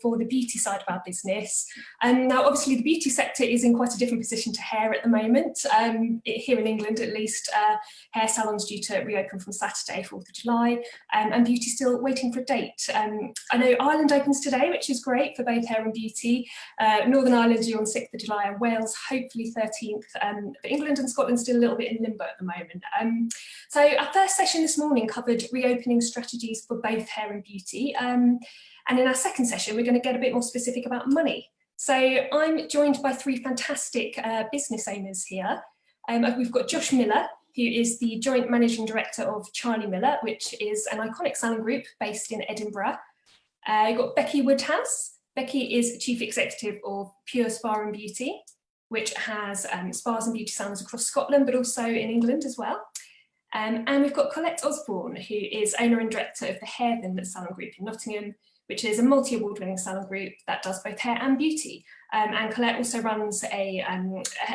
for the beauty side of our business. Now, obviously, the beauty sector is in quite a different position to hair at the moment. Here in England, at least, hair salons due to reopen from Saturday, 4th of July, and beauty still waiting for a date. I know Ireland opens today, which is great for both hair and beauty. Northern Ireland due on 6th of July, and Wales hopefully 13th. But England and Scotland still a little bit in limbo at the moment. So our first session this morning covered reopening strategies for both hair and beauty. And in our second session, we're going to get a bit more specific about money. So I'm joined by three fantastic business owners here. We've got Josh Miller, who is the Joint Managing Director of Charlie Miller, which is an iconic salon group based in Edinburgh. You've got Becky Woodhouse. Becky is Chief Executive of Pure Spa and Beauty, which has spas and beauty salons across Scotland, but also in England as well. And we've got Colette Osborne, who is owner and director of the Hairden Salon Group in Nottingham, which is a multi-award-winning salon group that does both hair and beauty. And Colette also runs a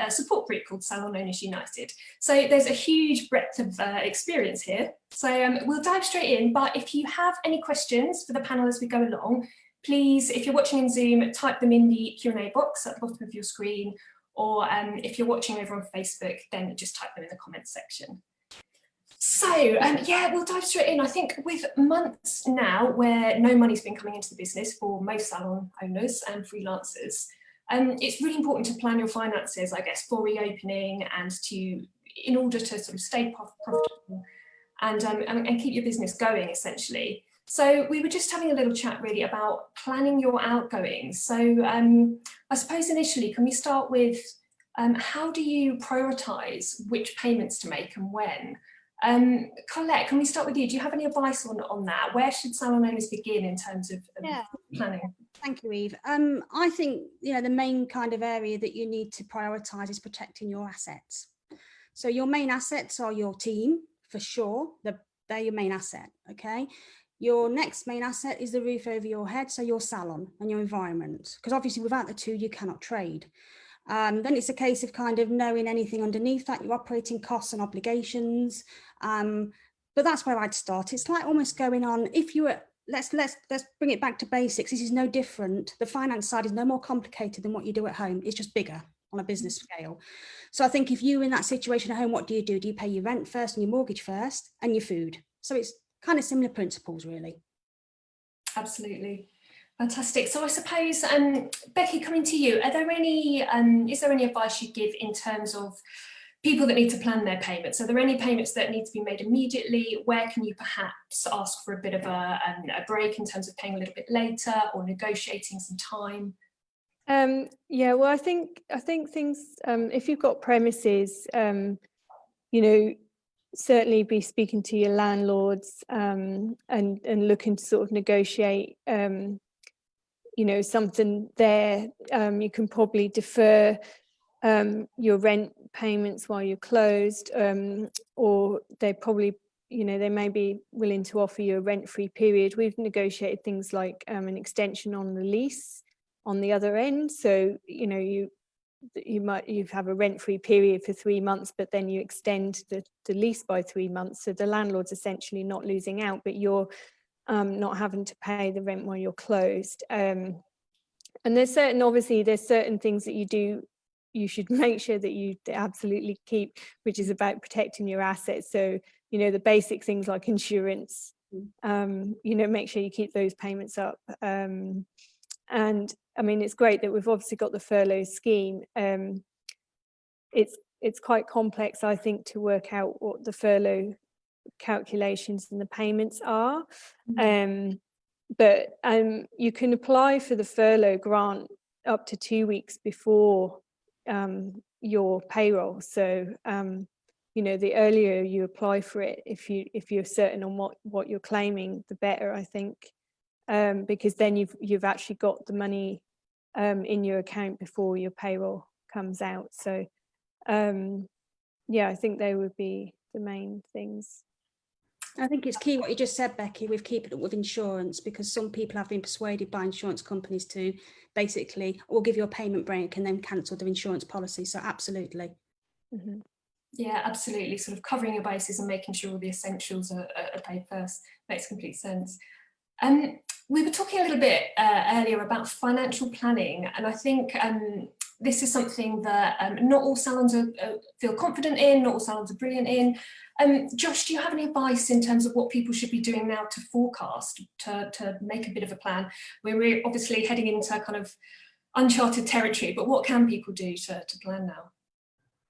support group called Salon Owners United. So there's a huge breadth of experience here. So we'll dive straight in, but if you have any questions for the panel as we go along, please, if you're watching in Zoom, type them in the Q&A box at the bottom of your screen, or if you're watching over on Facebook, then just type them in the comments section. So, yeah, we'll dive straight in. I think with months now where no money's been coming into the business for most salon owners and freelancers, it's really important to plan your finances, I guess, for reopening and in order to sort of stay profitable and keep your business going, essentially. So we were just having a little chat really about planning your outgoings. So I suppose initially, can we start with how do you prioritise which payments to make and when? Colette, can we start with you? Do you have any advice on that? Where should salon owners begin in terms of planning? Thank you, Eve. I think the main kind of area that you need to prioritise is protecting your assets. So your main assets are your team, for sure. They're your main asset, okay? Your next main asset is the roof over your head, so your salon and your environment, because obviously without the two you cannot trade. Then it's a case of kind of knowing anything underneath that, your operating costs and obligations. But that's where I'd start. It's like almost going on, if you were, let's bring it back to basics. This is no different. The finance side is no more complicated than what you do at home. It's just bigger on a business scale. So I think if you're in that situation at home, what do? Do you pay your rent first and your mortgage first and your food? So it's kind of similar principles, really. Absolutely. Fantastic. So I suppose, Becky, coming to you, is there any advice you'd give in terms of people that need to plan their payments? Are there any payments that need to be made immediately? Where can you perhaps ask for a bit of a break in terms of paying a little bit later or negotiating some time? Yeah, well, I think things, if you've got premises, certainly be speaking to your landlords and looking to sort of negotiate something there. You can probably defer your rent payments while you're closed, or they probably, they may be willing to offer you a rent-free period. We've negotiated things like an extension on the lease on the other end. So, you have a rent-free period for 3 months, but then you extend the lease by 3 months. So the landlord's essentially not losing out, but you're not having to pay the rent while you're closed. And there's certain things that you should make sure that you absolutely keep, which is about protecting your assets. So, the basic things like insurance, make sure you keep those payments up. And I mean, it's great that we've obviously got the furlough scheme. It's quite complex, I think, to work out what the furlough calculations and the payments are. But you can apply for the furlough grant up to 2 weeks before your payroll. So the earlier you apply for it, if you're certain on what you're claiming, the better, I think, because then you've actually got the money in your account before your payroll comes out. So yeah, I think they would be the main things. I think it's key what you just said, Becky, with keeping it with insurance, because some people have been persuaded by insurance companies to basically, we'll give you a payment break and then cancel their insurance policy. So absolutely. Mm-hmm. Yeah, absolutely. Sort of covering your bases and making sure all the essentials are paid first makes complete sense. We were talking a little bit earlier about financial planning, and I think this is something that not all salons feel confident in, not all salons are brilliant in. Josh, do you have any advice in terms of what people should be doing now to forecast, to make a bit of a plan? We're obviously heading into kind of uncharted territory, but what can people do to plan now?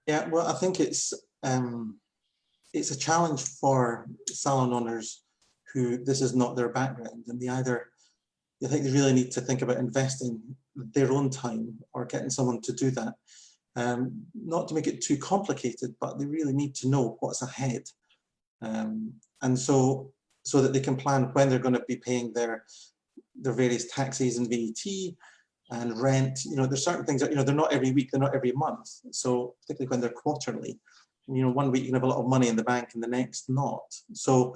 Yeah, well, I think it's a challenge for salon owners who this is not their background, and I think they really need to think about investing their own time or getting someone to do that. Not to make it too complicated, but they really need to know what's ahead, and so that they can plan when they're going to be paying their various taxes and VAT and rent. You know, there's certain things that, you know, they're not every week, they're not every month. So particularly when they're quarterly, you know, one week you can have a lot of money in the bank and the next not. So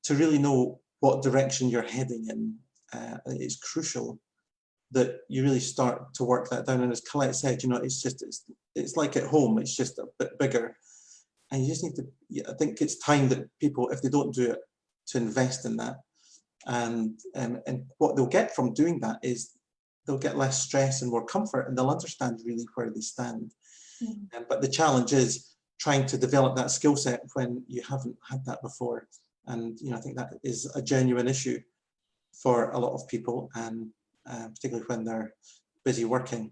to really know what direction you're heading in, it's crucial that you really start to work that down. And as Colette said, you know, it's like at home, it's just a bit bigger. And you just need to, I think it's time that people, if they don't do it, to invest in that. And what they'll get from doing that is they'll get less stress and more comfort, and they'll understand really where they stand. But the challenge is trying to develop that skill set when you haven't had that before. And, you know, I think that is a genuine issue for a lot of people, and particularly when they're busy working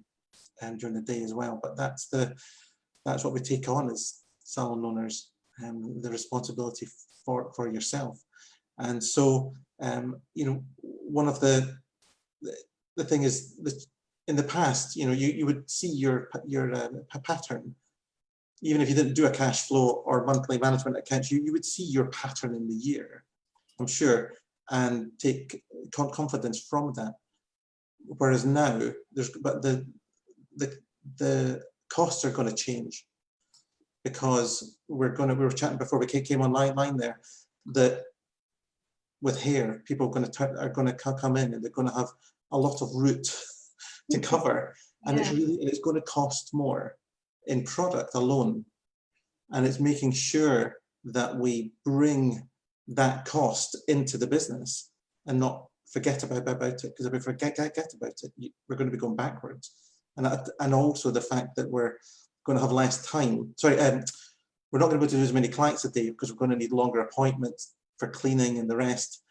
during the day as well. But that's what we take on as salon owners, the responsibility for yourself. And so, you know, one of the thing is that in the past, you know, you would see your pattern. Even if you didn't do a cash flow or monthly management accounts, you would see your pattern in the year, I'm sure, and take confidence from that. Whereas now, the costs are going to change, because we were chatting before we came online there, that with hair, people are going to come in and they're going to have a lot of route to cover, and it's going to cost more in product alone. And it's making sure that we bring that cost into the business and not forget about it, because if we forget about it, we're going to be going backwards. And also the fact that we're going to have less time. Sorry, we're not going to be able to do as many clients a day, because we're going to need longer appointments for cleaning and the rest,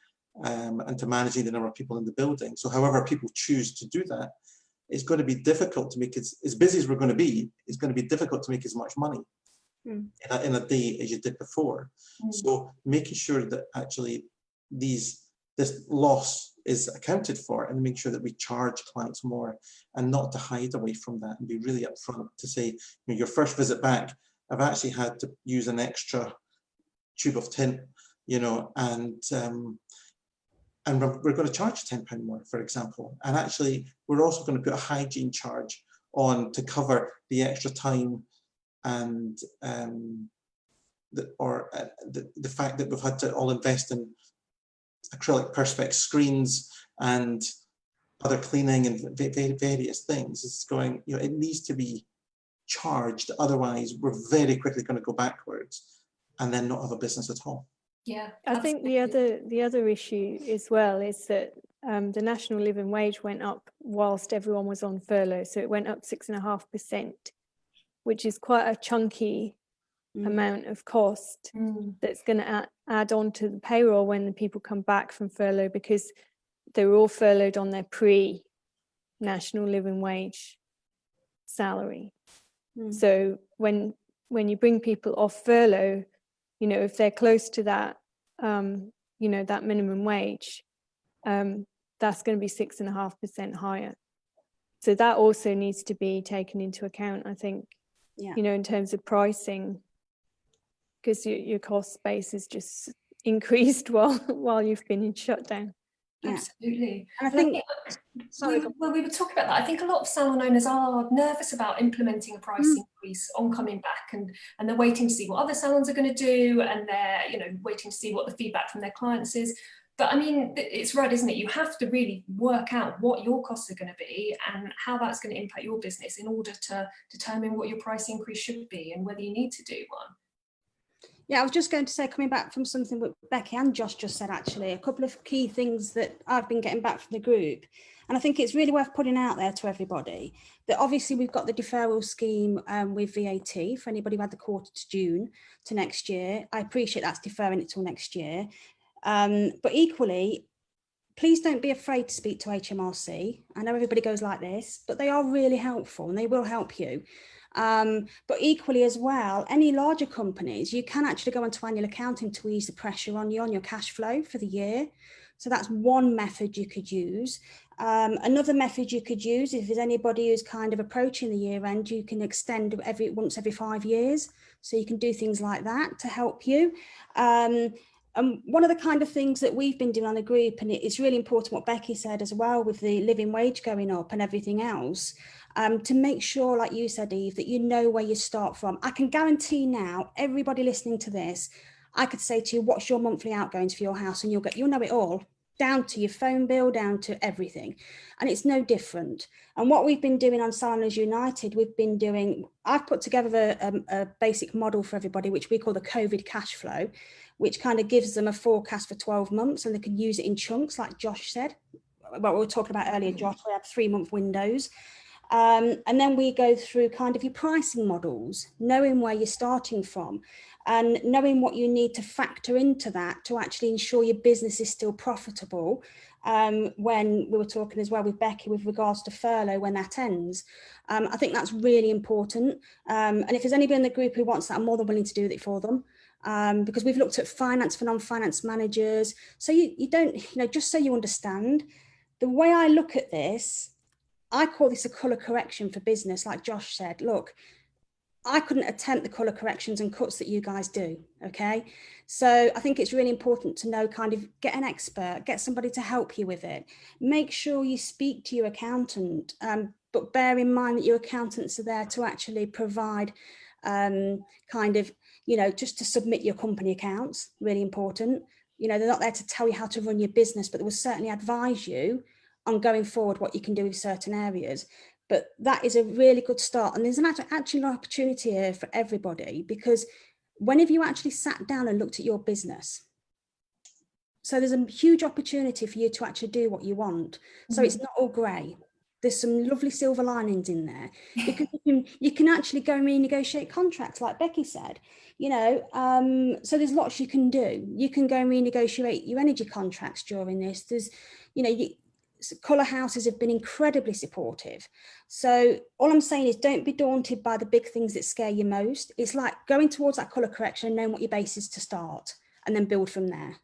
and to managing the number of people in the building. So however people choose to do that, it's going to be difficult to make it, as busy as we're going to be, it's going to be difficult to make as much money in a day as you did before. So making sure that actually this loss is accounted for, and make sure that we charge clients more, and not to hide away from that, and be really upfront to say, you know, your first visit back, I've actually had to use an extra tube of tint, you know, and we're going to charge £10 more, for example. And actually, we're also going to put a hygiene charge on to cover the extra time, and the fact that we've had to all invest in acrylic perspex screens and other cleaning and various things. It's going, you know, it needs to be charged. Otherwise, we're very quickly going to go backwards and then not have a business at all. Yeah, I think the other issue as well is that the national living wage went up whilst everyone was on furlough, so it went up 6.5%, which is quite a chunky amount of cost that's going to add on to the payroll when the people come back from furlough, because they were all furloughed on their pre-national living wage salary. So when you bring people off furlough, you know, if they're close to that, you know, that minimum wage, that's going to be 6.5% higher. So that also needs to be taken into account, I think, you know, in terms of pricing, because your cost base is just increased while you've been in shutdown. Absolutely. And I think, when we were talking about that, I think a lot of salon owners are nervous about implementing a price increase on coming back, and they're waiting to see what other salons are going to do, and they're, you know, waiting to see what the feedback from their clients is. But I mean, it's right, isn't it? You have to really work out what your costs are going to be and how that's going to impact your business in order to determine what your price increase should be and whether you need to do one. Yeah, I was just going to say, coming back from something that Becky and Josh just said, actually, a couple of key things that I've been getting back from the group. And I think it's really worth putting out there to everybody that obviously we've got the deferral scheme with VAT for anybody who had the quarter to June to next year. I appreciate that's deferring it till next year. But equally, please don't be afraid to speak to HMRC. I know everybody goes like this, but they are really helpful and they will help you. But equally as well, any larger companies, you can actually go onto annual accounting to ease the pressure on your cash flow for the year. So that's one method you could use. Another method you could use, if there's anybody who's kind of approaching the year end, you can extend once every 5 years. So you can do things like that to help you. And one of the kind of things that we've been doing on the group, and it's really important what Becky said as well, with the living wage going up and everything else, to make sure, like you said, Eve, that you know where you start from. I can guarantee now, everybody listening to this, I could say to you, what's your monthly outgoings for your house? And you'll know it all, down to your phone bill, down to everything. And it's no different. And what we've been doing on Saloners United, I've put together a basic model for everybody, which we call the COVID cash flow, which kind of gives them a forecast for 12 months and they can use it in chunks, like Josh said. What we were talking about earlier, Josh, we have 3-month windows. And then we go through kind of your pricing models, knowing where you're starting from and knowing what you need to factor into that to actually ensure your business is still profitable. When we were talking as well with Becky with regards to furlough, when that ends, I think that's really important. And if there's anybody in the group who wants that, I'm more than willing to do it for them. Because we've looked at finance for non-finance managers. So you don't, just so you understand, the way I look at this, I call this a colour correction for business. Like Josh said, look, I couldn't attempt the colour corrections and cuts that you guys do, okay? So I think it's really important to know, kind of get an expert, get somebody to help you with it. Make sure you speak to your accountant, but bear in mind that your accountants are there to actually provide just to submit your company accounts, really important. They're not there to tell you how to run your business, but they will certainly advise you on going forward what you can do with certain areas. But that is a really good start. And there's actually an opportunity here for everybody, because when have you actually sat down and looked at your business? So there's a huge opportunity for you to actually do what you want. So it's not all grey. There's some lovely silver linings in there, because you can actually go and renegotiate contracts, like Becky said, so there's lots you can do. You can go and renegotiate your energy contracts during this. There's, colour houses have been incredibly supportive. So all I'm saying is, don't be daunted by the big things that scare you most. It's like going towards that colour correction and knowing what your base is to start, and then build from there.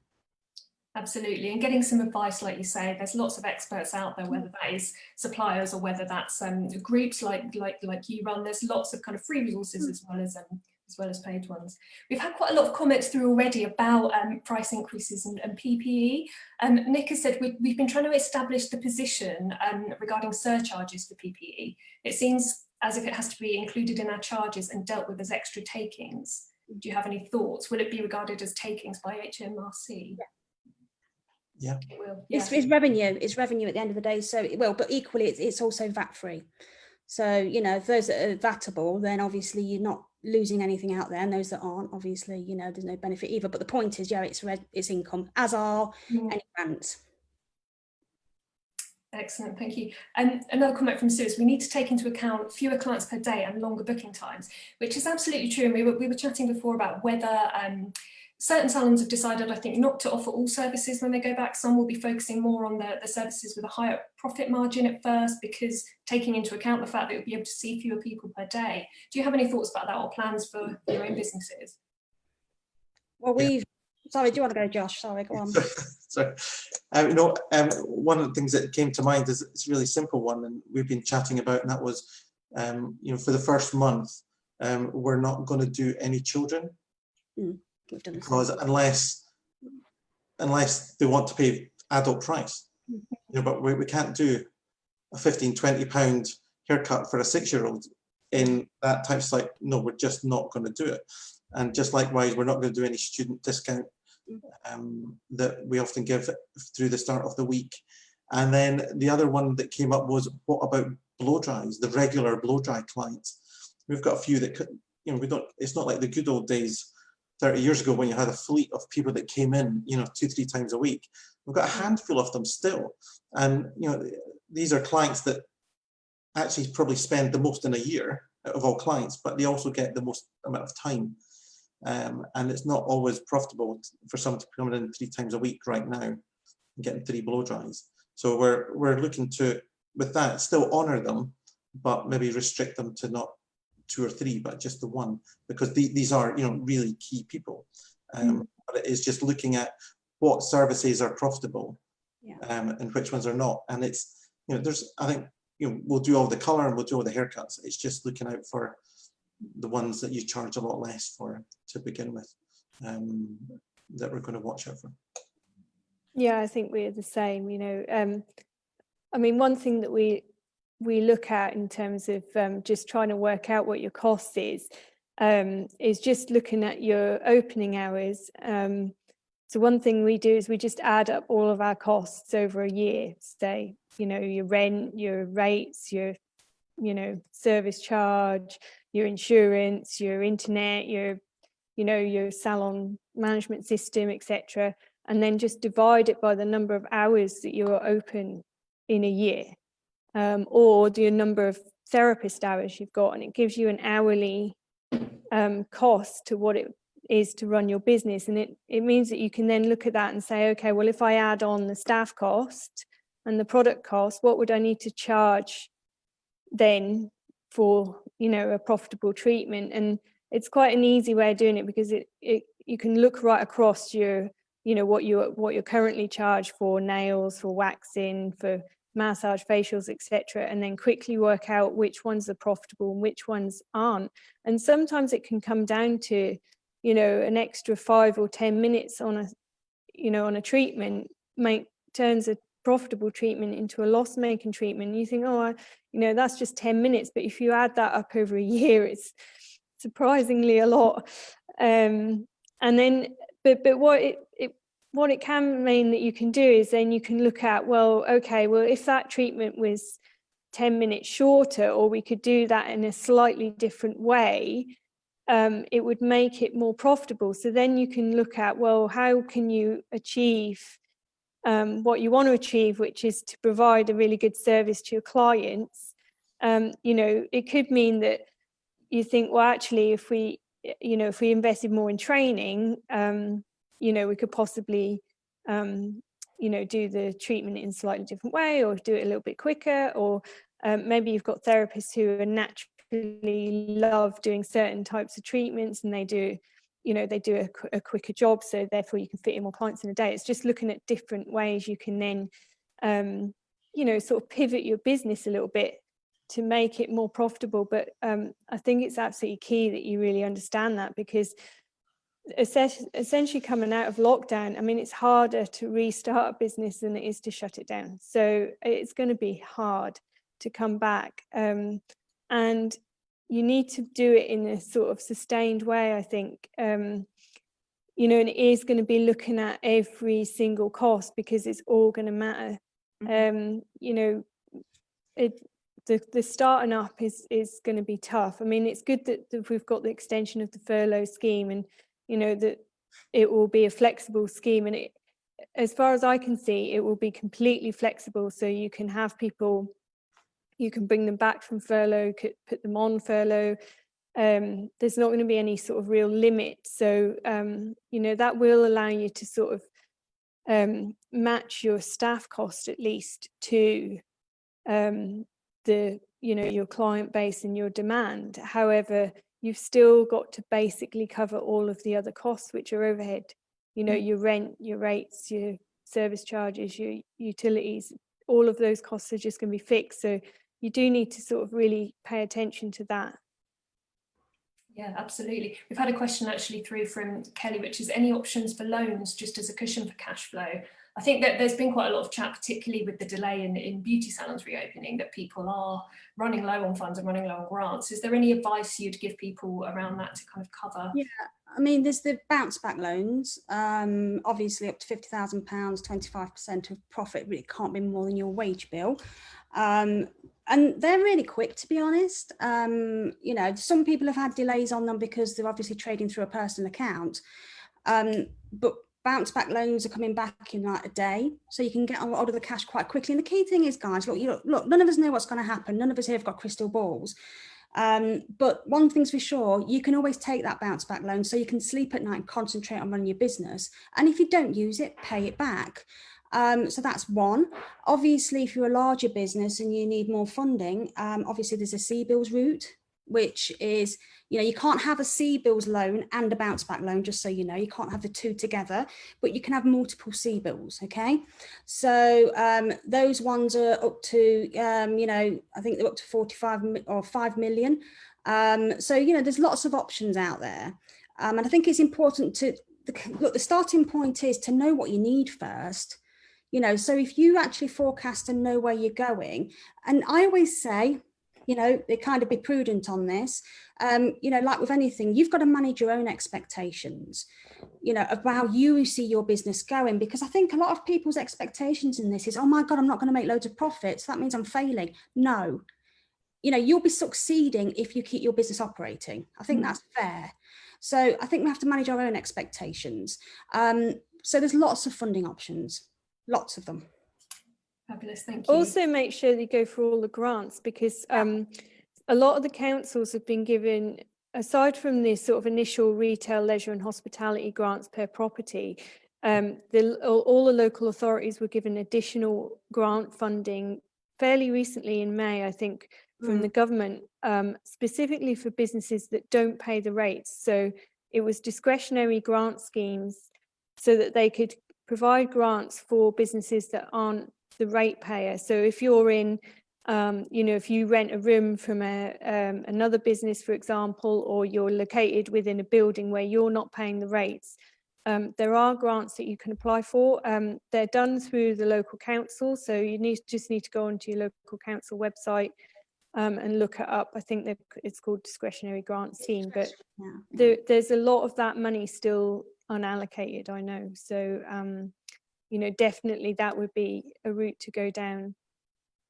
Absolutely, and getting some advice, like you say, there's lots of experts out there, whether that is suppliers or whether that's groups like you run. There's lots of kind of free resources as well as paid ones. We've had quite a lot of comments through already about price increases and PPE. Nick has said we've been trying to establish the position regarding surcharges for PPE. It seems as if it has to be included in our charges and dealt with as extra takings. Do you have any thoughts? Will it be regarded as takings by HMRC? Yeah. It will. It's revenue. It's revenue at the end of the day. So it will, but equally it's also VAT free. So, if those that are VATable, then obviously you're not losing anything out there, and those that aren't, obviously, there's no benefit either. But the point is, it's income, as are any grants. Excellent, thank you. And another comment from Sue is, we need to take into account fewer clients per day and longer booking times, which is absolutely true. And we were chatting before about whether certain salons have decided, I think, not to offer all services when they go back. Some will be focusing more on the services with a higher profit margin at first, because taking into account the fact that you'll be able to see fewer people per day. Do you have any thoughts about that, or plans for your own businesses? Well, sorry, do you want to go, Josh? Sorry, go on. Sorry. One of the things that came to mind is, it's a really simple one, and we've been chatting about, and that was, for the first month, we're not going to do any children. Because unless they want to pay adult price, but we can't do a £15–20 haircut for a 6-year-old in that type. It's like, no, we're just not going to do it. And just likewise, we're not going to do any student discount that we often give through the start of the week. And then the other one that came up was, what about blow dries, the regular blow dry clients? We've got a few that could, we don't. It's not like the good old days 30 years ago when you had a fleet of people that came in, 2-3 times a week. We've got a handful of them still. And, these are clients that actually probably spend the most in a year out of all clients, but they also get the most amount of time. And it's not always profitable for someone to come in 3 times a week right now and getting 3 blow dries. So we're looking to, with that, still honor them, but maybe restrict them to not 2 or 3, but just the 1, because these are, really key people. But it is just looking at what services are profitable, and which ones are not. And it's, I think, we'll do all the color and we'll do all the haircuts. It's just looking out for the ones that you charge a lot less for to begin with, that we're going to watch out for. Yeah, I think we're the same. I mean, one thing that we look at in terms of just trying to work out what your cost is just looking at your opening hours. So one thing we do is we just add up all of our costs over a year. Say, your rent, your rates, your service charge, your insurance, your internet, your salon management system, etc. And then just divide it by the number of hours that you're open in a year, or the number of therapist hours you've got, and it gives you an hourly cost to what it is to run your business. And it means that you can then look at that and say, okay, well, if I add on the staff cost and the product cost, what would I need to charge then for a profitable treatment? And it's quite an easy way of doing it, because you can look right across your what you're currently charged for nails, for waxing, for massage, facials, etc., and then quickly work out which ones are profitable and which ones aren't. And sometimes it can come down to an extra 5 or 10 minutes on a treatment turns a profitable treatment into a loss-making treatment. You think, oh, that's just 10 minutes, but if you add that up over a year, it's surprisingly a lot. And then but what it can mean that you can do is then you can look at, well, if that treatment was 10 minutes shorter, or we could do that in a slightly different way, it would make it more profitable. So then you can look at, well, how can you achieve what you want to achieve, which is to provide a really good service to your clients. It could mean that you think, well, actually, if we invested more in training, we could possibly, do the treatment in a slightly different way, or do it a little bit quicker, or maybe you've got therapists who are naturally love doing certain types of treatments, and they do a quicker job, so therefore you can fit in more clients in a day. It's just looking at different ways you can then, sort of pivot your business a little bit to make it more profitable. But I think it's absolutely key that you really understand that, because essentially coming out of lockdown, I mean, it's harder to restart a business than it is to shut it down. So it's going to be hard to come back, and you need to do it in a sort of sustained way, I think. And it is going to be looking at every single cost, because it's all going to matter. The starting up is going to be tough. I mean, it's good that we've got the extension of the furlough scheme, and that it will be a flexible scheme, and as far as I can see, it will be completely flexible. So you can have people, you can bring them back from furlough, put them on furlough. There's not going to be any sort of real limit. So that will allow you to sort of match your staff cost at least to your client base and your demand. However, you've still got to basically cover all of the other costs, which are overhead. Your rent, your rates, your service charges, your utilities, all of those costs are just going to be fixed. So you do need to sort of really pay attention to that. Yeah, absolutely. We've had a question actually through from Kelly, which is any options for loans just as a cushion for cash flow? I think that there's been quite a lot of chat, particularly with the delay in beauty salons reopening, that people are running low on funds and running low on grants. Is there any advice you'd give people around that to kind of cover? Yeah, I mean, there's the bounce back loans, obviously up to £50,000, 25% of profit, but it can't be more than your wage bill. And they're really quick, to be honest. You know, some people have had delays on them because they're obviously trading through a personal account. But bounce back loans are coming back in like a day, so you can get a lot of the cash quite quickly. And the key thing is, guys, look, none of us know what's going to happen. None of us here have got crystal balls. But one thing's for sure, you can always take that bounce back loan, so you can sleep at night and concentrate on running your business. And if you don't use it, pay it back. So that's one. Obviously, if you're a larger business and you need more funding, obviously there's a CBILS route, which is, you know, you can't have a CBILS loan and a bounce back loan, just so you know, you can't have the two together, but you can have multiple CBILS, okay? So those ones are up to, you know, I think they're up to 45 or 5 million. So, you know, there's lots of options out there. And I think it's important to, look, the starting point is to know what you need first. You know, so if you actually forecast and know where you're going, and I always say, you know, they kind of be prudent on this, you know, like with anything, you've got to manage your own expectations, you know, of how you see your business going, because I think a lot of people's expectations in this is, oh my God, I'm not going to make loads of profits, that means I'm failing. No, you know, you'll be succeeding if you keep your business operating. I think that's fair. So I think we have to manage our own expectations. So there's lots of funding options. Lots of them. Fabulous, thank you. Also make sure that you go for all the grants, because a lot of the councils have been given, aside from this sort of initial retail, leisure and hospitality grants per property, all the local authorities were given additional grant funding fairly recently in May, I think, from the government, specifically for businesses that don't pay the rates. So it was discretionary grant schemes so that they could provide grants for businesses that aren't the rate payer. So if you're in, you know, if you rent a room from another business, for example, or you're located within a building where you're not paying the rates, there are grants that you can apply for. They're done through the local council, so you just need to go onto your local council website and look it up. I think it's called discretionary grant scheme, but there's a lot of that money still unallocated, I know. So you know, definitely that would be a route to go down.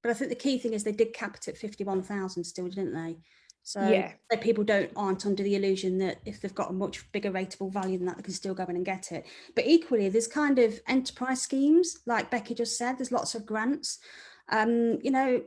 But I think the key thing is they did cap it at 51,000 still, didn't they? So yeah, that people aren't under the illusion that if they've got a much bigger rateable value than that, they can still go in and get it. But equally, there's kind of enterprise schemes, like Becky just said, there's lots of grants. You know,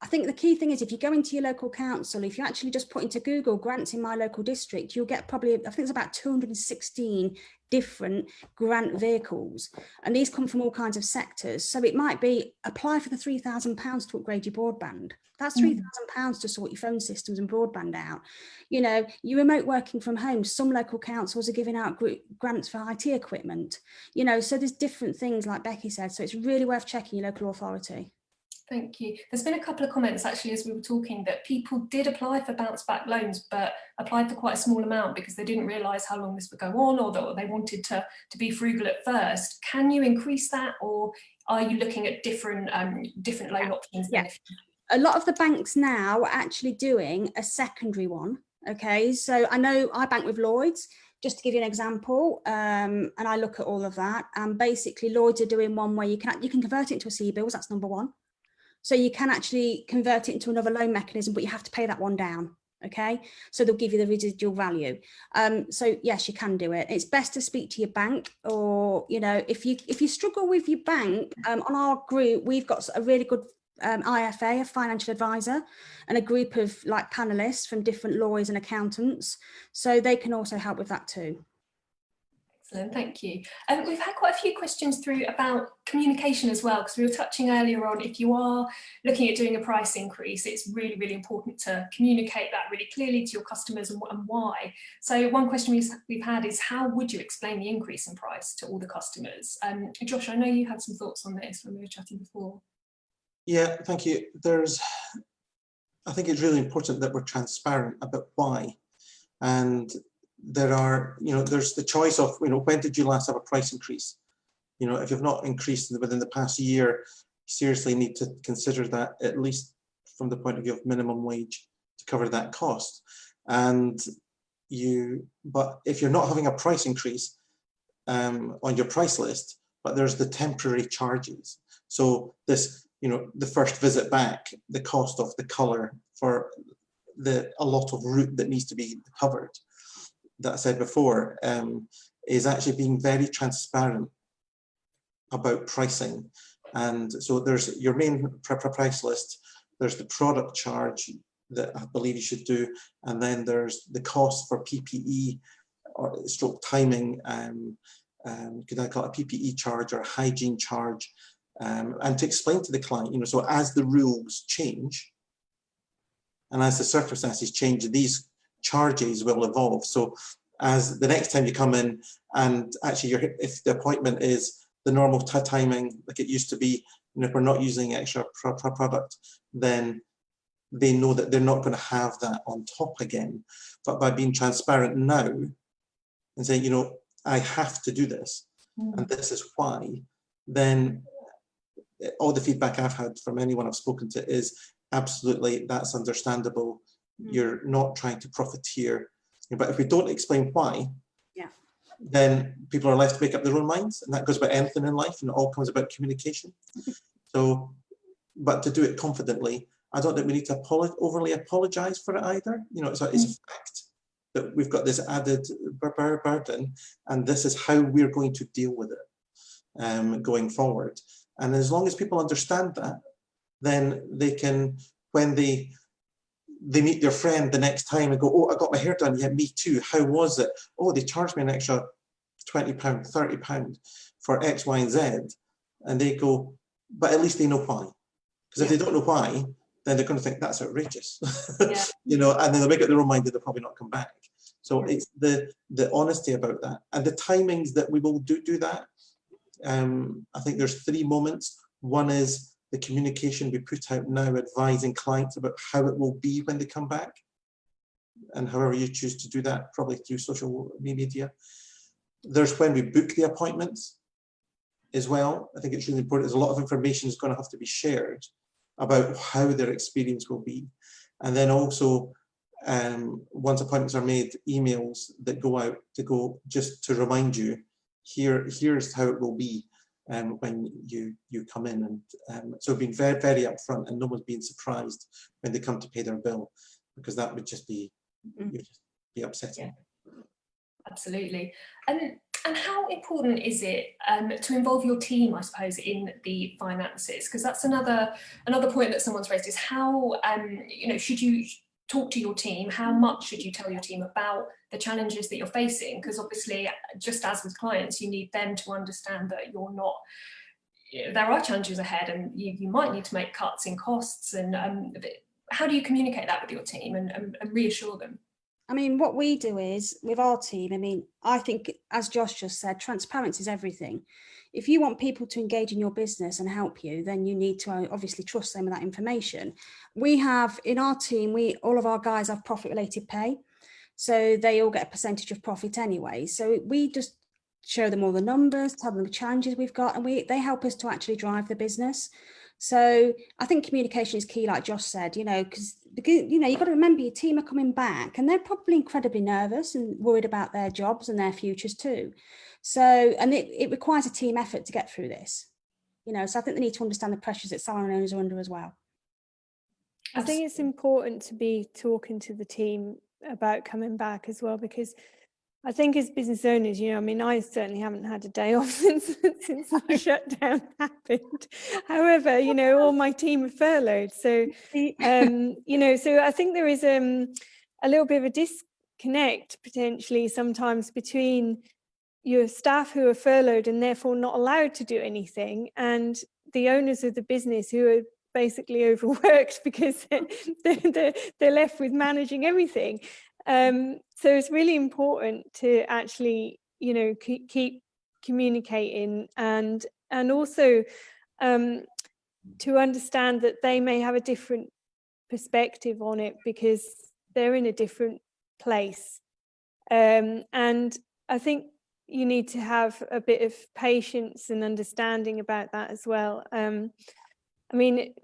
I think the key thing is if you go into your local council, if you actually just put into Google grants in my local district, you'll get probably, I think it's about 216 different grant vehicles, and these come from all kinds of sectors. So it might be apply for the £3,000 to upgrade your broadband. That's £3,000 to sort your phone systems and broadband out. You know, you remote working from home, some local councils are giving out grants for IT equipment, you know, so there's different things like Becky said. So it's really worth checking your local authority. Thank you. There's been a couple of comments actually as we were talking that people did apply for bounce back loans, but applied for quite a small amount because they didn't realise how long this would go on, or that they wanted to be frugal at first. Can you increase that, or are you looking at different loan options? Yeah. A lot of the banks now are actually doing a secondary one. Okay, so I know I bank with Lloyds, just to give you an example, and I look at all of that. And basically, Lloyds are doing one where you can convert it into a CBILS. That's number one. So you can actually convert it into another loan mechanism, but you have to pay that one down. Okay, so they'll give you the residual value. So yes, you can do it. It's best to speak to your bank, or you know, if you struggle with your bank, on our group we've got a really good IFA, a financial advisor, and a group of like panelists from different lawyers and accountants, so they can also help with that too. Excellent, thank you. We've had quite a few questions through about communication as well, because we were touching earlier on, if you are looking at doing a price increase, it's really, really important to communicate that really clearly to your customers and why. So one question we've had is, how would you explain the increase in price to all the customers? Josh, I know you had some thoughts on this when we were chatting before. Yeah, thank you. I think it's really important that we're transparent about why. And there are, you know, there's the choice of, you know, when did you last have a price increase? You know, if you've not increased within the past year, you seriously need to consider that, at least from the point of view of minimum wage, to cover that cost. But if you're not having a price increase on your price list, but there's the temporary charges. So this you know, the first visit back, the cost of the colour for a lot of route that needs to be covered, that I said before, is actually being very transparent about pricing. And so there's your main price list, there's the product charge that I believe you should do, and then there's the cost for PPE or stroke timing, could I call it a PPE charge or a hygiene charge, and to explain to the client, you know, so as the rules change and as the circumstances change, these charges will evolve. So as the next time you come in, and actually if the appointment is the normal timing like it used to be, you know, if we're not using extra product, then they know that they're not going to have that on top again. But by being transparent now and saying, you know, I have to do this, and this is why, then all the feedback I've had from anyone I've spoken to is absolutely, that's understandable. You're not trying to profiteer. But if we don't explain why, then people are left to make up their own minds, and that goes about anything in life, and it all comes about communication. So, but to do it confidently, I don't think we need to overly apologise for it either. You know, it's a fact that we've got this added burden, and this is how we're going to deal with it going forward. And as long as people understand that, then they can, when they meet their friend the next time and go, oh, I got my hair done. Yeah, me too. How was it? Oh, they charged me an extra £20, £30 for X, Y, and Z. And they go, but at least they know why. Because if they don't know why, then they're going to think that's outrageous. You know, and then they'll make up their own mind that they'll probably not come back. So it's the honesty about that. And the timings that we will do that. I think there's 3 moments. One is the communication we put out now advising clients about how it will be when they come back, and however you choose to do that, probably through social media. There's when we book the appointments as well. I think it's really important. There's a lot of information is going to have to be shared about how their experience will be. And then also, once appointments are made, emails that go out just to remind you, here's how it will be when you come in. And so being very, very upfront, and no one's being surprised when they come to pay their bill, because that would just be, be upsetting. Yeah, absolutely. And how important is it to involve your team, I suppose, in the finances? Because that's another point that someone's raised, is how you know, should you talk to your team? How much should you tell your team about the challenges that you're facing? Because obviously, just as with clients, you need them to understand that you're not, there are challenges ahead, and you might need to make cuts in costs. And how do you communicate that with your team and reassure them? I mean, what we do is with our team, I mean, I think, as Josh just said, transparency is everything. If you want people to engage in your business and help you, then you need to obviously trust them with that information. We have in our team, all of our guys have profit related pay. So they all get a percentage of profit anyway. So we just show them all the numbers, tell them the challenges we've got, and they help us to actually drive the business. So I think communication is key, like Josh said, you know, because, you know, you've got to remember your team are coming back and they're probably incredibly nervous and worried about their jobs and their futures too. So, and it requires a team effort to get through this, you know, so I think they need to understand the pressures that salon owners are under as well. I think it's important to be talking to the team about coming back as well, because I think as business owners, you know, I mean, I certainly haven't had a day off since the shutdown happened. However, you know, all my team are furloughed. So, you know, so I think there is a little bit of a disconnect potentially sometimes between your staff who are furloughed and therefore not allowed to do anything, and the owners of the business who are basically overworked because they're left with managing everything. So it's really important to actually, you know, keep communicating and also to understand that they may have a different perspective on it because they're in a different place. And I think you need to have a bit of patience and understanding about that as well. I mean,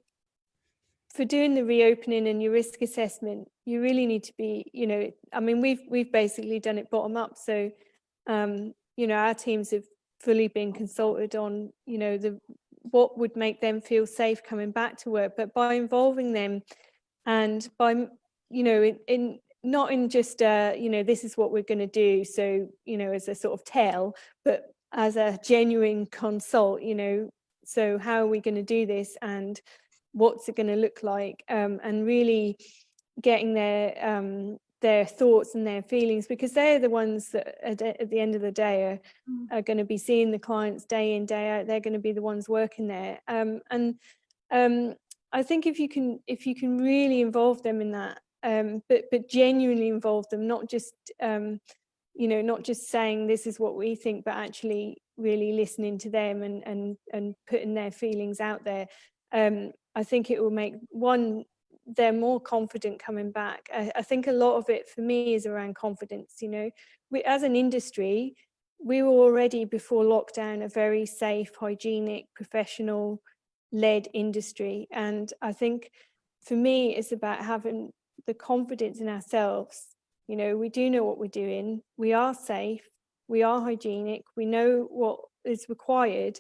for doing the reopening and your risk assessment, you really need to be, you know, I mean, we've basically done it bottom up. So, you know, our teams have fully been consulted on, you know, the what would make them feel safe coming back to work, but by involving them and by, you know, in not in just, you know, this is what we're going to do, so, you know, as a sort of tell, but as a genuine consult, you know, so how are we going to do this and what's it going to look like, and really getting their thoughts and their feelings, because they're the ones that at the end of the day are going to be seeing the clients day in, day out. They're going to be the ones working there, and I think if you can really involve them in that, but genuinely involve them, not just you know, not just saying this is what we think, but actually really listening to them and putting their feelings out there. I think it will make they're more confident coming back. I think a lot of it for me is around confidence. You know, we, as an industry, we were already before lockdown a very safe, hygienic, professional led industry. And I think for me, it's about having the confidence in ourselves. You know, we do know what we're doing. We are safe. We are hygienic. We know what is required.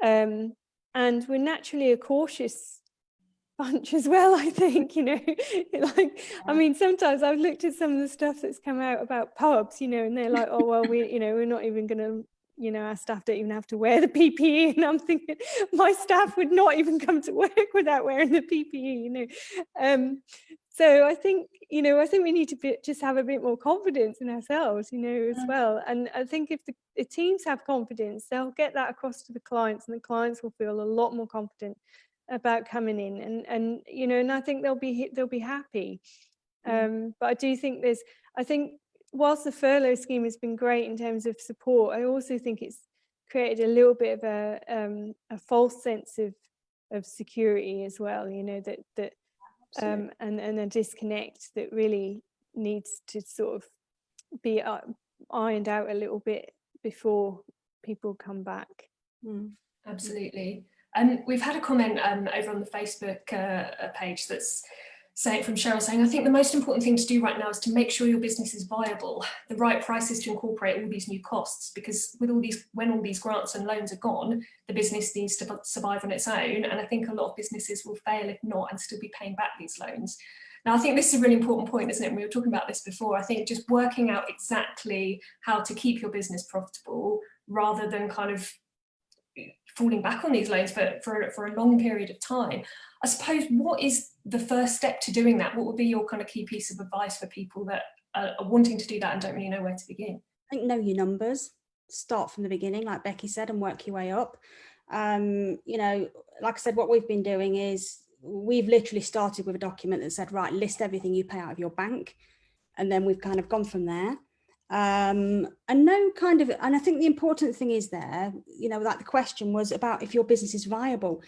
And we're naturally a cautious bunch as well, I think, you know. Like, I mean, sometimes I've looked at some of the stuff that's come out about pubs, you know, and they're like, oh, well, you know, we're not even going to, you know, our staff don't even have to wear the PPE. And I'm thinking my staff would not even come to work without wearing the PPE, you know. So I think, you know, I think we need to just have a bit more confidence in ourselves, you know, as well. And I think if the teams have confidence, they'll get that across to the clients, and the clients will feel a lot more confident about coming in, and you know, and I think they'll be happy. But I do think I think whilst the furlough scheme has been great in terms of support, I also think it's created a little bit of a false sense of security as well, you know, that and a disconnect that really needs to sort of be ironed out a little bit before people come back. Absolutely. We've had a comment over on the Facebook page that's saying, from Cheryl, saying, I think the most important thing to do right now is to make sure your business is viable. The right price is to incorporate all these new costs, because with when all these grants and loans are gone, the business needs to survive on its own. And I think a lot of businesses will fail if not, and still be paying back these loans. Now, I think this is a really important point, isn't it? We were talking about this before. I think just working out exactly how to keep your business profitable rather than kind of falling back on these loans for a long period of time. I suppose, what is the first step to doing that? What would be your kind of key piece of advice for people that are wanting to do that and don't really know where to begin? I think know your numbers, start from the beginning, like Becky said, and work your way up. You know, like I said, what we've been doing is we've literally started with a document that said, right, list everything you pay out of your bank. And then we've kind of gone from there. And I think the important thing is there, you know, like the question was about if your business is viable.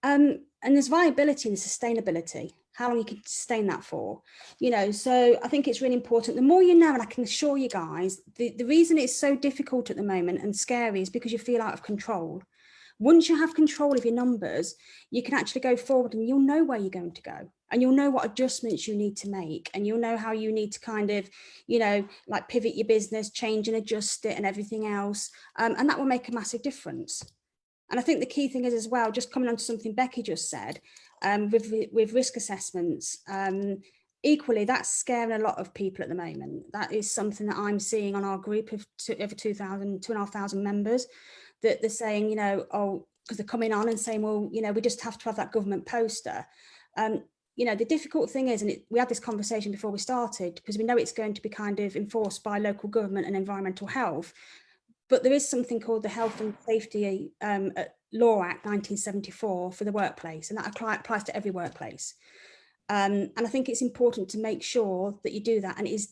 And there's viability and sustainability, how long you can sustain that for, you know. So I think it's really important. The more you know, and I can assure you guys, the reason it's so difficult at the moment and scary is because you feel out of control. Once you have control of your numbers, you can actually go forward and you'll know where you're going to go, and you'll know what adjustments you need to make, and you'll know how you need to kind of, you know, like pivot your business, change and adjust it and everything else. And that will make a massive difference. And I think the key thing is as well, just coming on to something Becky just said, with risk assessments, equally, that's scaring a lot of people at the moment. That is something that I'm seeing on our group of over 2,500 members, that they're saying, you know, oh, because they're coming on and saying, well, you know, we just have to have that government poster. You know, the difficult thing is, and we had this conversation before we started, because we know it's going to be kind of enforced by local government and environmental health, but there is something called the Health and Safety Law Act 1974 for the workplace, and that applies to every workplace. And I think it's important to make sure that you do that. And it is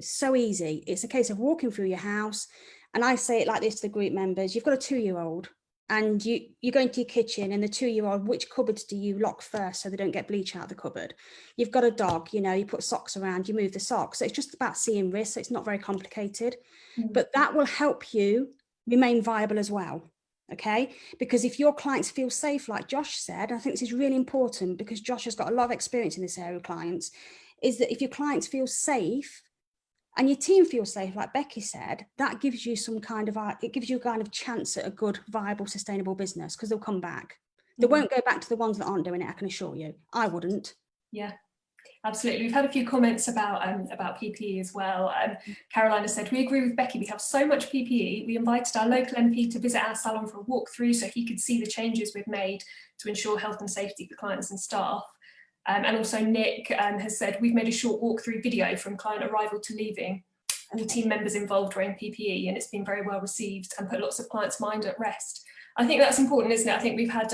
so easy. It's a case of walking through your house. And I say it like this to the group members: you've got a 2-year-old, and you go into your kitchen, and the 2-year-old, which cupboards do you lock first so they don't get bleach out of the cupboard? You've got a dog, you know, you put socks around, you move the socks. So it's just about seeing risk. So it's not very complicated, but that will help you remain viable as well. Okay, because if your clients feel safe, like Josh said, I think this is really important, because Josh has got a lot of experience in this area of clients, is that if your clients feel safe, and your team feels safe, like Becky said, that gives you some kind of, it gives you a kind of chance at a good, viable, sustainable business, because they'll come back. They won't go back to the ones that aren't doing it, I can assure you. I wouldn't. Yeah, absolutely. We've had a few comments about PPE as well. Carolina said, we agree with Becky, we have so much PPE. We invited our local MP to visit our salon for a walkthrough so he could see the changes we've made to ensure health and safety for clients and staff. And also Nick has said, we've made a short walkthrough video from client arrival to leaving, all team members involved wearing PPE, and it's been very well received and put lots of clients' mind at rest. I think that's important, isn't it? I think we've had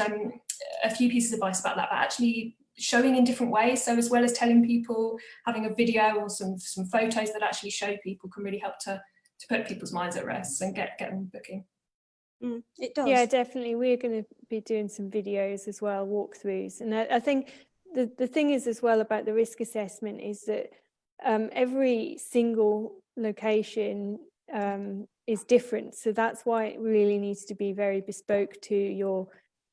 a few pieces of advice about that, but actually showing in different ways. So as well as telling people, having a video or some photos that actually show people can really help to put people's minds at rest and get them booking. It does. Yeah, definitely. We're going to be doing some videos as well, walkthroughs. And I think the thing is as well about the risk assessment is that every single location is different. So that's why it really needs to be very bespoke to your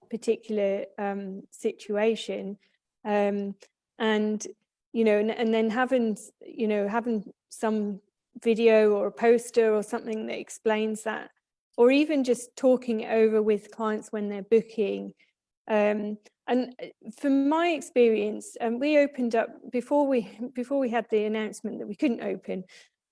particular situation. And, you know, and then having some video or a poster or something that explains that, or even just talking it over with clients when they're booking. And from my experience, we opened up before we had the announcement that we couldn't open.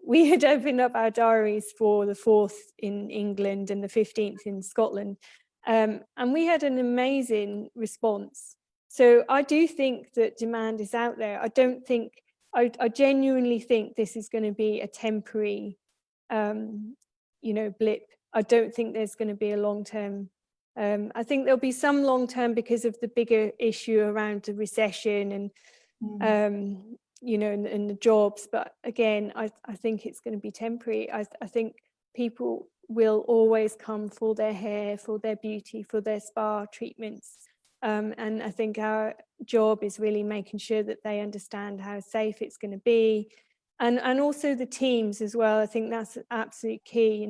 We had opened up our diaries for the 4th in England and the 15th in Scotland, and we had an amazing response. So I do think that demand is out there. I genuinely think this is going to be a temporary, blip. I don't think there's going to be a long-term. I think there'll be some long-term because of the bigger issue around the recession and, and the jobs. But again, I think it's going to be temporary. I think people will always come for their hair, for their beauty, for their spa treatments. And I think our job is really making sure that they understand how safe it's going to be. And also the teams as well. I think that's absolutely key,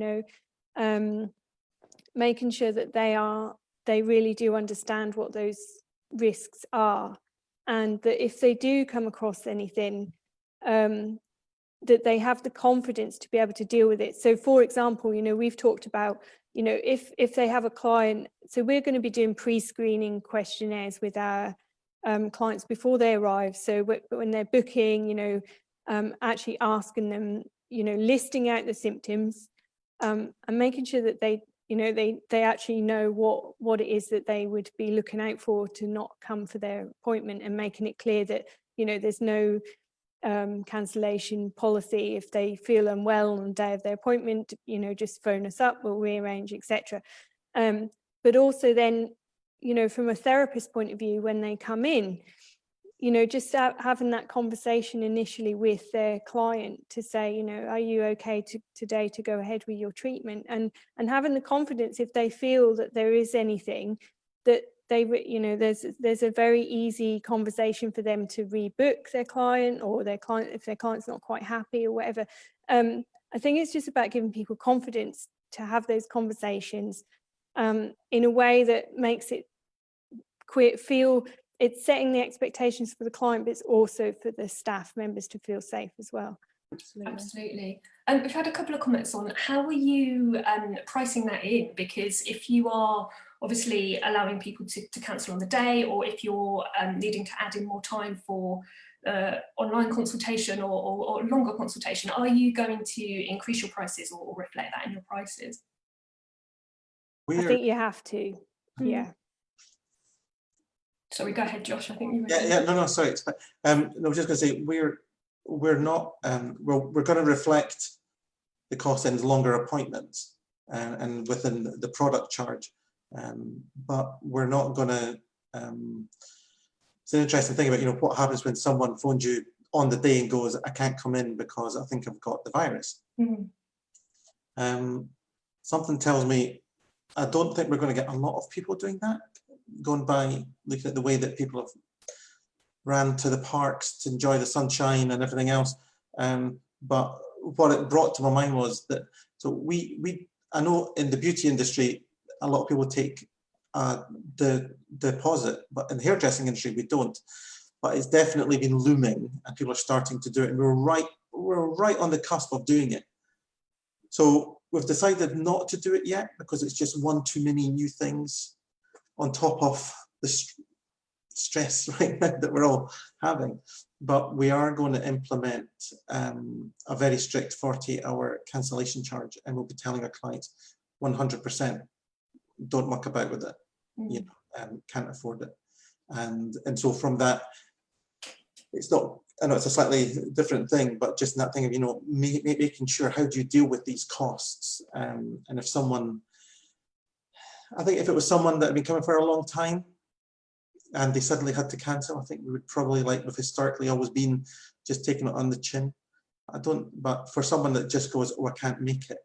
making sure that they really do understand what those risks are, and that if they do come across anything, that they have the confidence to be able to deal with it. So for example, we've talked about, if they have a client, so we're going to be doing pre-screening questionnaires with our clients before they arrive. So when they're booking, actually asking them, listing out the symptoms, and making sure that they actually know what it is that they would be looking out for to not come for their appointment, and making it clear that there's no cancellation policy. If they feel unwell on the day of their appointment, just phone us up, we'll rearrange, etc. But also then, from a therapist point of view, when they come in, just having that conversation initially with their client to say, are you okay today to go ahead with your treatment, and having the confidence, if they feel that there is anything, that they, there's a very easy conversation for them to rebook their client, or their client, if their client's not quite happy or whatever. I think it's just about giving people confidence to have those conversations in a way that makes it feel it's setting the expectations for the client, but it's also for the staff members to feel safe as well. Absolutely. And we've had a couple of comments on how are you pricing that in, because if you are obviously allowing people to cancel on the day, or if you're needing to add in more time for online consultation or longer consultation, are you going to increase your prices or reflect that in your prices? I think you have to. Yeah. Sorry, go ahead, Josh. I think you were no, sorry. I was just going to say we're not we're going to reflect the cost in longer appointments and within the product charge, but we're not going to. It's an interesting thing about what happens when someone phones you on the day and goes, I can't come in because I think I've got the virus. Something tells me I don't think we're going to get a lot of people doing that, going by looking at the way that people have ran to the parks to enjoy the sunshine and everything else. But what it brought to my mind was that, so I know in the beauty industry, a lot of people take the deposit, but in the hairdressing industry, we don't. But it's definitely been looming and people are starting to do it. And we were right we're right on the cusp of doing it. So we've decided not to do it yet because it's just one too many new things on top of the stress right now that we're all having. But we are going to implement a very strict 48-hour cancellation charge, and we'll be telling our clients 100% don't muck about with it. You know, can't afford it. And so from that, it's not, I know it's a slightly different thing, but just that thing of, you know, making sure, how do you deal with these costs? And if someone, I think if it was someone that had been coming for a long time and they suddenly had to cancel, I think we would probably, like we've historically always been, just taking it on the chin. But for someone that just goes, oh, I can't make it,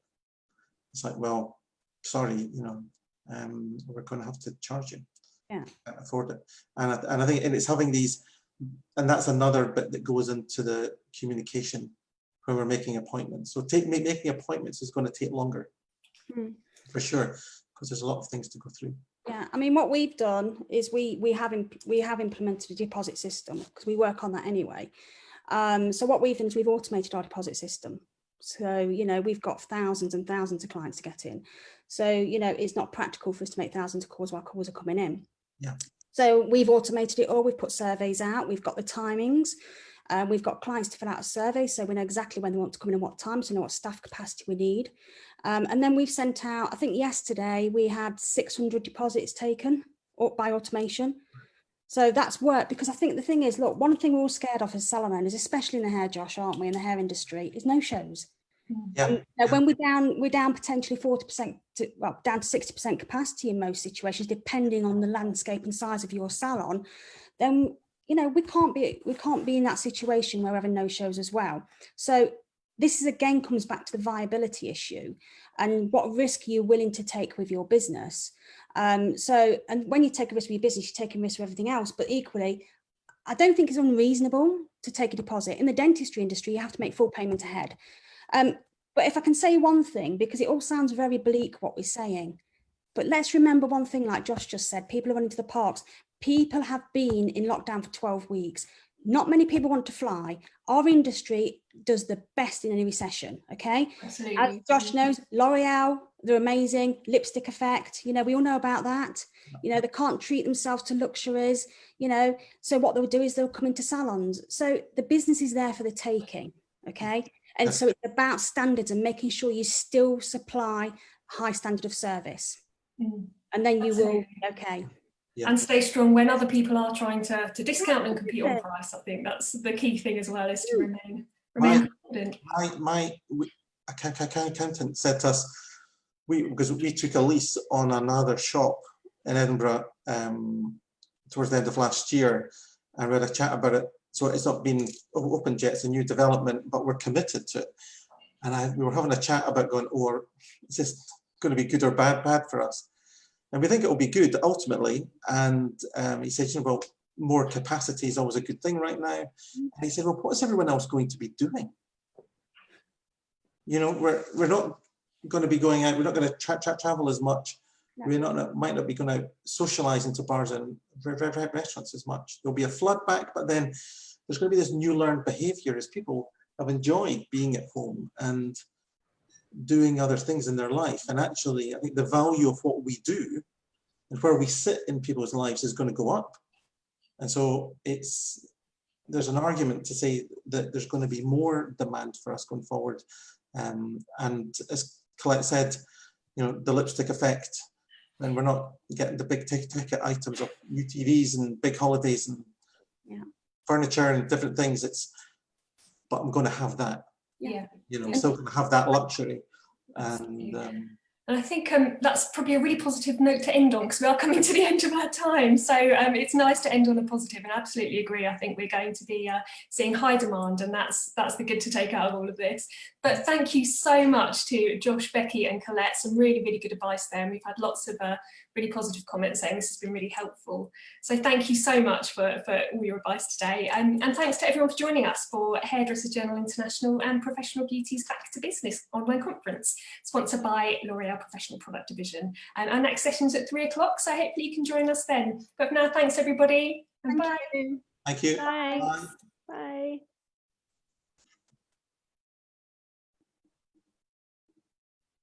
it's like, well, sorry, you know, we're going to have to charge you. Yeah. Can't afford it. And I think it's having these, and that's another bit that goes into the communication when we're making appointments. So making appointments is going to take longer, for sure, because there's a lot of things to go through. Yeah, I mean, what we've done is we have implemented a deposit system because we work on that anyway. So what we've done is we've automated our deposit system. So, you know, we've got thousands and thousands of clients to get in. So, you know, it's not practical for us to make thousands of calls while calls are coming in. Yeah. So we've automated it all. We've put surveys out. We've got the timings. We've got clients to fill out a survey, so we know exactly when they want to come in and what time, so we know what staff capacity we need. And then we've sent out, I think yesterday we had 600 deposits taken by automation. So that's worked, because I think the thing is, look, one thing we're all scared of as salon owners, especially in the hair, Josh, aren't we, in the hair industry, is no shows. Yeah. When we're down potentially 40% to, well, down to 60% capacity in most situations, depending on the landscape and size of your salon, then, you know, we can't be in that situation where we're having no shows as well. So this is, again, comes back to the viability issue and what risk are you willing to take with your business. And when you take a risk with your business, you're taking risk with everything else. But equally, I don't think it's unreasonable to take a deposit. In the dentistry industry, you have to make full payment ahead. But if I can say one thing, because it all sounds very bleak what we're saying, but let's remember one thing, like Josh just said, people are running to the parks. People have been in lockdown for 12 weeks. Not many people want to fly. Our industry does the best in any recession, okay? Absolutely. As Josh knows, L'Oreal, they're amazing. Lipstick effect, you know, we all know about that. You know, they can't treat themselves to luxuries, you know, so what they'll do is they'll come into salons. So the business is there for the taking, okay? And so it's about standards and making sure you still supply high standard of service. And then you will, okay. Yeah. And stay strong when other people are trying to discount and compete on price. I think that's the key thing as well, is to remain confident. My accountant said to us, because we took a lease on another shop in Edinburgh towards the end of last year, and we had a chat about it. So it's not been opened yet, it's a new development, but we're committed to it. And we were having a chat about going, oh, is this going to be good or bad for us? And we think it will be good ultimately. And he said, you know, well, more capacity is always a good thing right now. And he said, well, what is everyone else going to be doing? You know, we're not going to be going out, we're not going to travel as much. No. Might not be going out socializing to bars and restaurants as much. There'll be a flood back, but then there's going to be this new learned behavior as people have enjoyed being at home and doing other things in their life. And actually, I think the value of what we do and where we sit in people's lives is going to go up. And so there's an argument to say that there's going to be more demand for us going forward. And as Colette said, you know, the lipstick effect, and we're not getting the big ticket items of new TVs and big holidays and furniture and different things. But I'm going to have that. Yeah. You know, still going to have that luxury. And I think that's probably a really positive note to end on, because we are coming to the end of our time. So it's nice to end on a positive, and I absolutely agree. I think we're going to be seeing high demand, and that's the good to take out of all of this. But thank you so much to Josh, Becky and Colette. Some really, really good advice there. And we've had lots of really positive comments saying this has been really helpful. So thank you so much for all your advice today. And thanks to everyone for joining us for Hairdressers Journal International and Professional Beauty's Back to Business online conference, sponsored by L'Oreal Professional Product Division. And our next session's at 3 o'clock, so hopefully you can join us then. But for now, thanks everybody, and bye. Thank you. Bye. Bye.